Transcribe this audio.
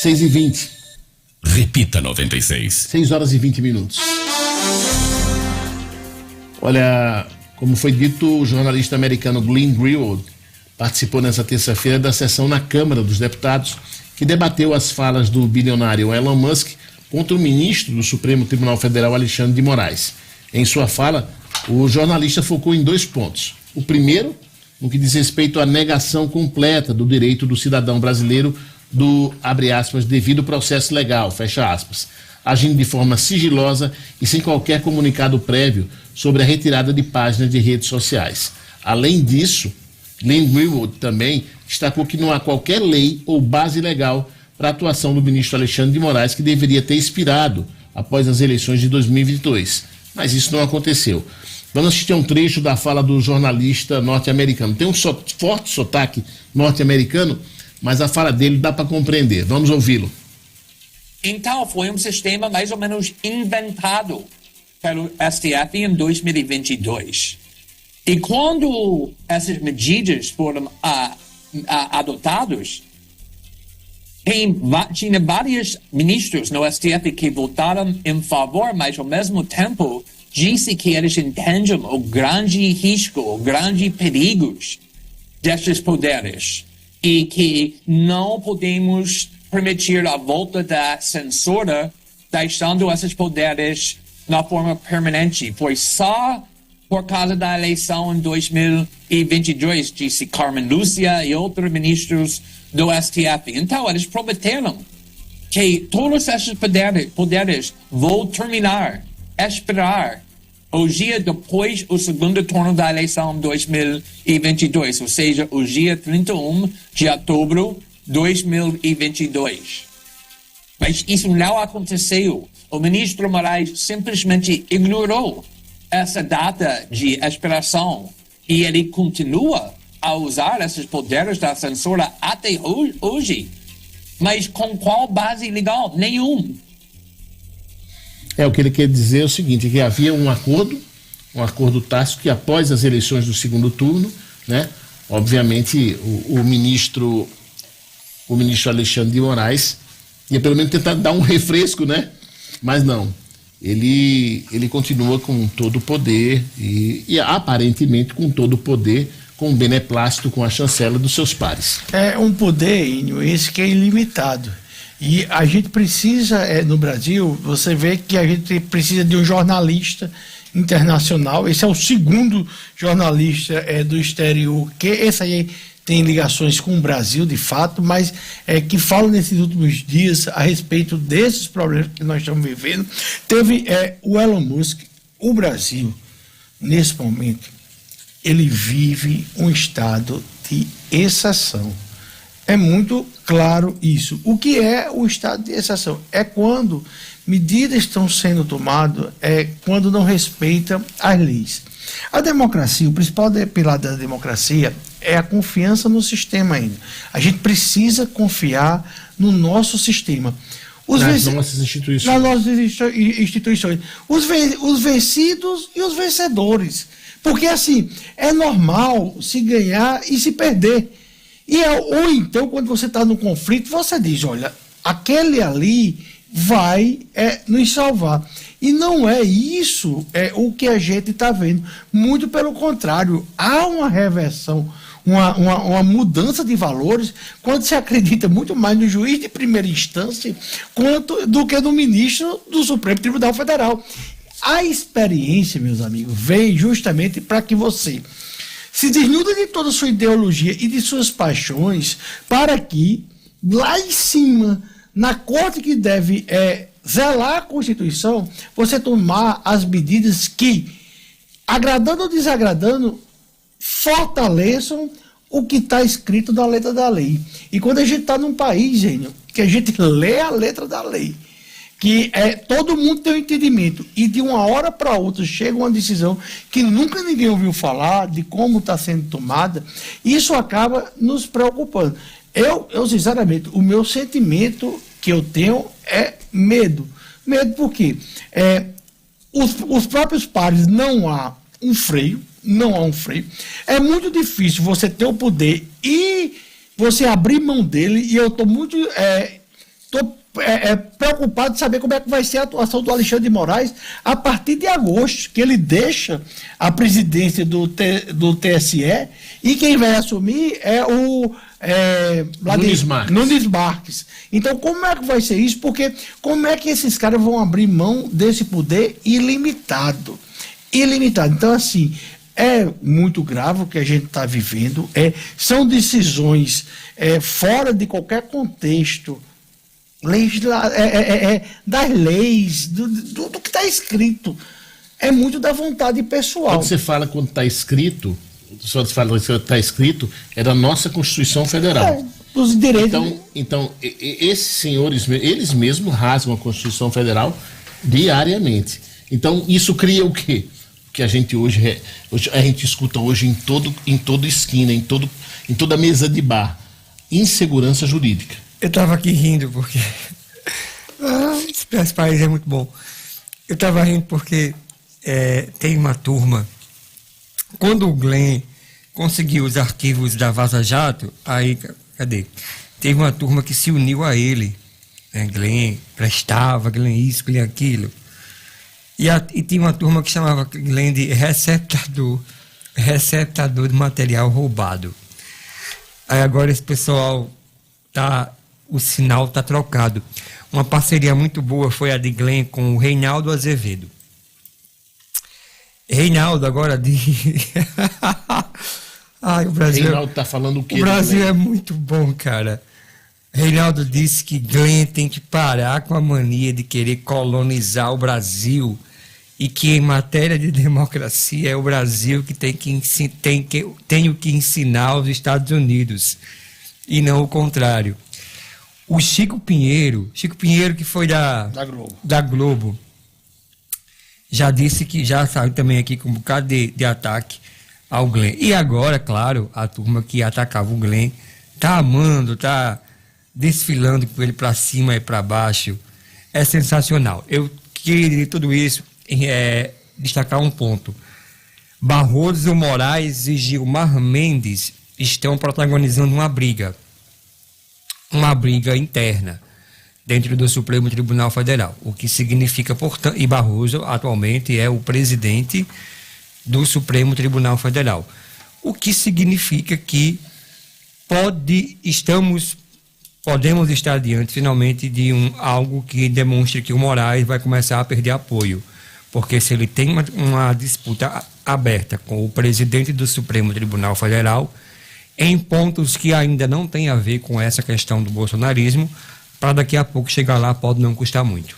6h20. Repita 96. 6 horas e 20 minutos. Olha, como foi dito, o jornalista americano Glenn Greenwald participou nessa terça-feira da sessão na Câmara dos Deputados que debateu as falas do bilionário Elon Musk contra o ministro do Supremo Tribunal Federal, Alexandre de Moraes. Em sua fala, o jornalista focou em 2 pontos. O primeiro, no que diz respeito à negação completa do direito do cidadão brasileiro do, abre aspas, devido processo legal, fecha aspas, agindo de forma sigilosa e sem qualquer comunicado prévio sobre a retirada de páginas de redes sociais. Além disso, Glenn Greenwald também destacou que não há qualquer lei ou base legal para a atuação do ministro Alexandre de Moraes, que deveria ter expirado após as eleições de 2022. Mas isso não aconteceu. Vamos assistir a um trecho da fala do jornalista norte-americano. Tem um forte sotaque norte-americano, mas a fala dele dá para compreender. Vamos ouvi-lo. Então, foi um sistema mais ou menos inventado pelo STF em 2022. E quando essas medidas foram adotadas, tinha vários ministros no STF que votaram em favor, mas ao mesmo tempo disse que eles entendem o grande risco, o grande perigos destes poderes e que não podemos permitir a volta da censura, deixando esses poderes na forma permanente. Foi só por causa da eleição em 2022, disse Carmen Lúcia e outros ministros do STF. Então, eles prometeram que todos esses poderes vão terminar, esperar o dia depois do segundo turno da eleição em 2022, ou seja, o dia 31 de outubro de 2022. Mas isso não aconteceu. O ministro Moraes simplesmente ignorou essa data de expiração e ele continua a usar esses poderes da censura até hoje. Mas com qual base legal? Nenhum. O que ele quer dizer é o seguinte, que havia um acordo tácito que após as eleições do segundo turno, né, obviamente o ministro Alexandre de Moraes ia pelo menos tentar dar um refresco, né? Mas não. Ele continua com todo o poder e aparentemente com todo o poder, com o beneplácito, com a chancela dos seus pares. É um poder, Ínio, esse que é ilimitado. E a gente precisa, no Brasil, você vê que a gente precisa de um jornalista internacional. Esse é o segundo jornalista do exterior, que esse aí tem ligações com o Brasil, de fato, mas que fala nesses últimos dias a respeito desses problemas que nós estamos vivendo. Teve o Elon Musk. O Brasil, nesse momento, ele vive um estado de exceção. É muito claro isso. O que é o estado de exceção? É quando medidas estão sendo tomadas, quando não respeita as leis. A democracia, o principal pilar da democracia é a confiança no sistema ainda. A gente precisa confiar no nosso sistema. Nas nossas instituições. Nas nossas instituições. Os vencidos e os vencedores. Porque, assim, é normal se ganhar e se perder. Ou então, quando você está no conflito, você diz, olha, aquele ali vai nos salvar. E não é isso o que a gente está vendo. Muito pelo contrário, há uma reversão, uma mudança de valores quando se acredita muito mais no juiz de primeira instância do que no ministro do Supremo Tribunal Federal. A experiência, meus amigos, vem justamente para que você se desnuda de toda a sua ideologia e de suas paixões, para que, lá em cima, na corte que deve zelar a Constituição, você tomar as medidas que, agradando ou desagradando, fortaleçam o que está escrito na letra da lei. E quando a gente está num país, Gênio, que a gente lê a letra da lei, que todo mundo tem um entendimento e de uma hora para outra chega uma decisão que nunca ninguém ouviu falar de como está sendo tomada, isso acaba nos preocupando. Eu, sinceramente, o meu sentimento que eu tenho é medo. Medo porque os próprios pares não há um freio, É muito difícil você ter o poder e você abrir mão dele, e eu estou muito estou preocupado de saber como é que vai ser a atuação do Alexandre de Moraes a partir de agosto, que ele deixa a presidência do TSE e quem vai assumir é o Nunes Marques. Então, como é que vai ser isso? Porque como é que esses caras vão abrir mão desse poder ilimitado? Ilimitado. Então, assim, é muito grave o que a gente está vivendo. São decisões fora de qualquer contexto das leis, do que está escrito. É muito da vontade pessoal. Quando você fala quando está escrito, só fala que está escrito, é da nossa Constituição Federal. Dos direitos. Então, esses senhores, eles mesmos rasgam a Constituição Federal diariamente. Então, isso cria o quê? Que a gente hoje a gente escuta hoje em toda esquina, em toda mesa de bar. Insegurança jurídica. Eu estava aqui rindo porque esse país é muito bom. Eu estava rindo porque tem uma turma. Quando o Glenn conseguiu os arquivos da Vaza Jato, aí, cadê? Teve uma turma que se uniu a ele. Glenn prestava, Glenn isso, Glenn aquilo. E tinha uma turma que chamava Glenn de receptador de material roubado. Aí agora esse pessoal o sinal está trocado. Uma parceria muito boa foi a de Glenn com o Reinaldo Azevedo. Reinaldo agora o Brasil. Reinaldo está falando o quê? O Brasil é muito bom, cara. Reinaldo disse que Glenn tem que parar com a mania de querer colonizar o Brasil e que em matéria de democracia é o Brasil que tem que ensinar aos Estados Unidos e não o contrário. O Chico Pinheiro que foi da Globo, já disse que já saiu também aqui com um bocado de ataque ao Glenn. E agora, claro, a turma que atacava o Glenn tá amando, tá desfilando com ele para cima e para baixo. É sensacional. Eu queria de tudo isso destacar um ponto. Barroso Moraes e Gilmar Mendes estão protagonizando uma briga interna dentro do Supremo Tribunal Federal, o que significa, portanto, e Barroso atualmente é o presidente do Supremo Tribunal Federal, o que significa que podemos estar diante finalmente de algo que demonstre que o Moraes vai começar a perder apoio, porque se ele tem uma disputa aberta com o presidente do Supremo Tribunal Federal em pontos que ainda não tem a ver com essa questão do bolsonarismo, para daqui a pouco chegar lá pode não custar muito.